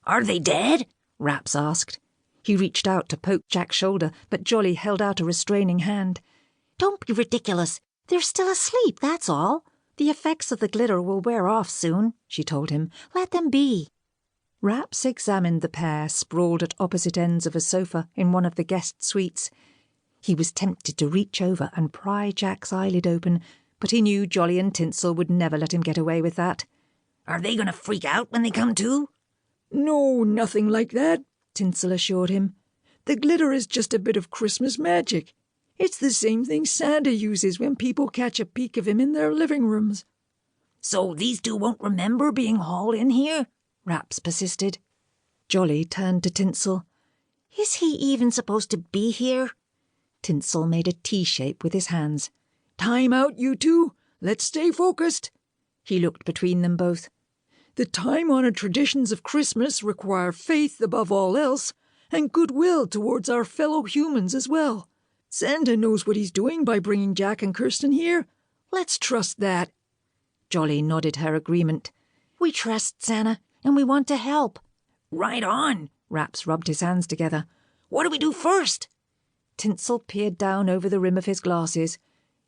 Are they dead? Raps asked. He reached out to poke Jack's shoulder, but Jolly held out a restraining hand. Don't be ridiculous. They're still asleep, that's all. The effects of the glitter will wear off soon, she told him. Let them be. Raps examined the pair sprawled at opposite ends of a sofa in one of the guest suites. He was tempted to reach over and pry Jack's eyelid open, but he knew Jolly and Tinsel would never let him get away with that. Are they going to freak out when they come to? No, nothing like that, Tinsel assured him. The glitter is just a bit of Christmas magic. It's the same thing Santa uses when people catch a peek of him in their living rooms. So these two won't remember being hauled in here? Raps persisted. Jolly turned to Tinsel. Is he even supposed to be here? Tinsel made a T-shape with his hands. Time out, you two. Let's stay focused. He looked between them both. The time-honoured traditions of Christmas require faith above all else, and goodwill towards our fellow humans as well. Santa knows what he's doing by bringing Jack and Kirsten here. Let's trust that. Jolly nodded her agreement. We trust Santa, and we want to help. Right on. Raps rubbed his hands together. What do we do first? Tinsel peered down over the rim of his glasses.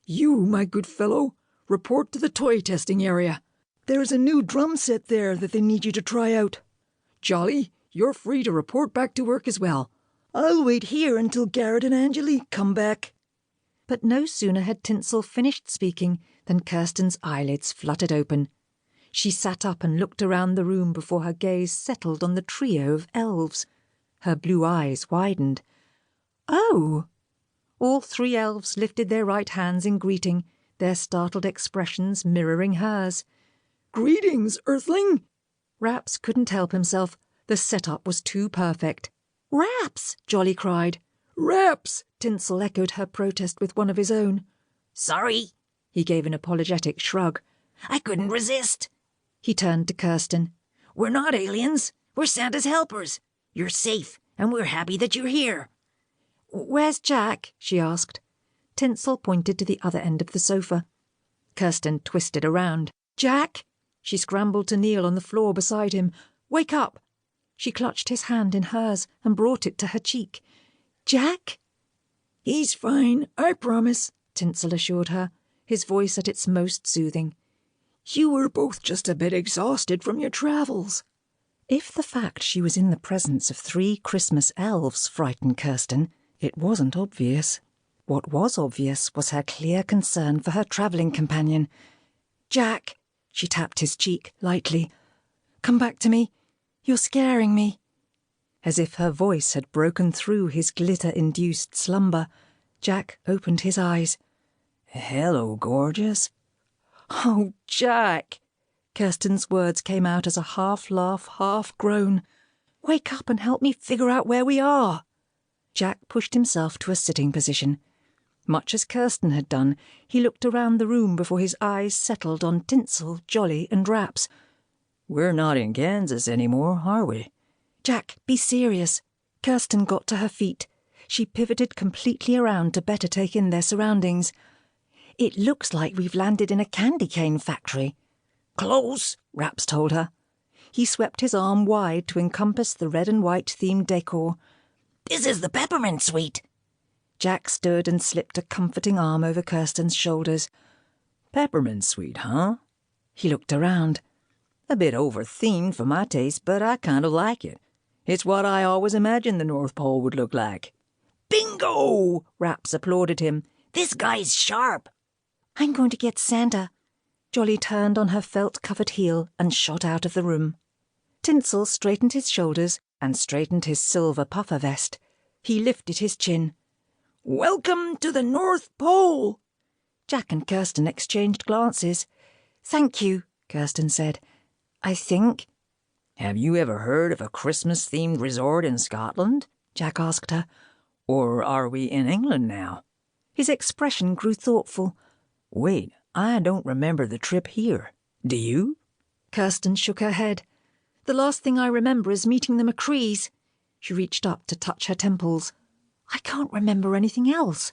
You, my good fellow, report to the toy testing area. There's a new drum set there that they need you to try out. Jolly, you're free to report back to work as well. I'll wait here until Garrett and Angelique come back. But no sooner had Tinsel finished speaking than Kirsten's eyelids fluttered open. She sat up and looked around the room before her gaze settled on the trio of elves. Her blue eyes widened. "Oh!" All three elves lifted their right hands in greeting, their startled expressions mirroring hers. "Greetings, Earthling!" Raps couldn't help himself. The setup was too perfect. "Raps!" Jolly cried. "Raps!" Tinsel echoed her protest with one of his own. Sorry. He gave an apologetic shrug. I couldn't resist. He turned to Kirsten. We're not aliens. We're Santa's helpers. You're safe, and we're happy that you're here. "Where's Jack?" she asked. Tinsel pointed to the other end of the sofa. Kirsten twisted around. "Jack!" She scrambled to kneel on the floor beside him. "Wake up!" She clutched his hand in hers and brought it to her cheek. "Jack?" "He's fine, I promise," Tinsel assured her, his voice at its most soothing. "You were both just a bit exhausted from your travels." If the fact she was in the presence of 3 Christmas elves frightened Kirsten, it wasn't obvious. What was obvious was her clear concern for her travelling companion. "Jack," she tapped his cheek lightly. "Come back to me. You're scaring me." As if her voice had broken through his glitter-induced slumber, Jack opened his eyes. Hello, gorgeous. "Oh, Jack!" Kirsten's words came out as a half-laugh, half-groan. "Wake up and help me figure out where we are." Jack pushed himself to a sitting position. Much as Kirsten had done, he looked around the room before his eyes settled on Tinsel, Jolly, and Raps. We're not in Kansas anymore, are we? "Jack, be serious." Kirsten got to her feet. She pivoted completely around to better take in their surroundings. "It looks like we've landed in a candy cane factory." "Close," Raps told her. He swept his arm wide to encompass the red and white themed decor. "This is the peppermint suite." Jack stood and slipped a comforting arm over Kirsten's shoulders. "Peppermint suite, huh?" He looked around. "A bit over-themed for my taste, but I kind of like it. It's what I always imagined the North Pole would look like." "Bingo!" Raps applauded him. "This guy's sharp." "I'm going to get Santa." Jolly turned on her felt-covered heel and shot out of the room. Tinsel straightened his shoulders and straightened his silver puffer vest. He lifted his chin. "Welcome to the North Pole!" Jack and Kirsten exchanged glances. "Thank you," Kirsten said. "I think." "Have you ever heard of a Christmas-themed resort in Scotland?" Jack asked her. "Or are we in England now?" His expression grew thoughtful. "Wait, I don't remember the trip here. Do you?" Kirsten shook her head. "The last thing I remember is meeting the McCrees." She reached up to touch her temples. "I can't remember anything else."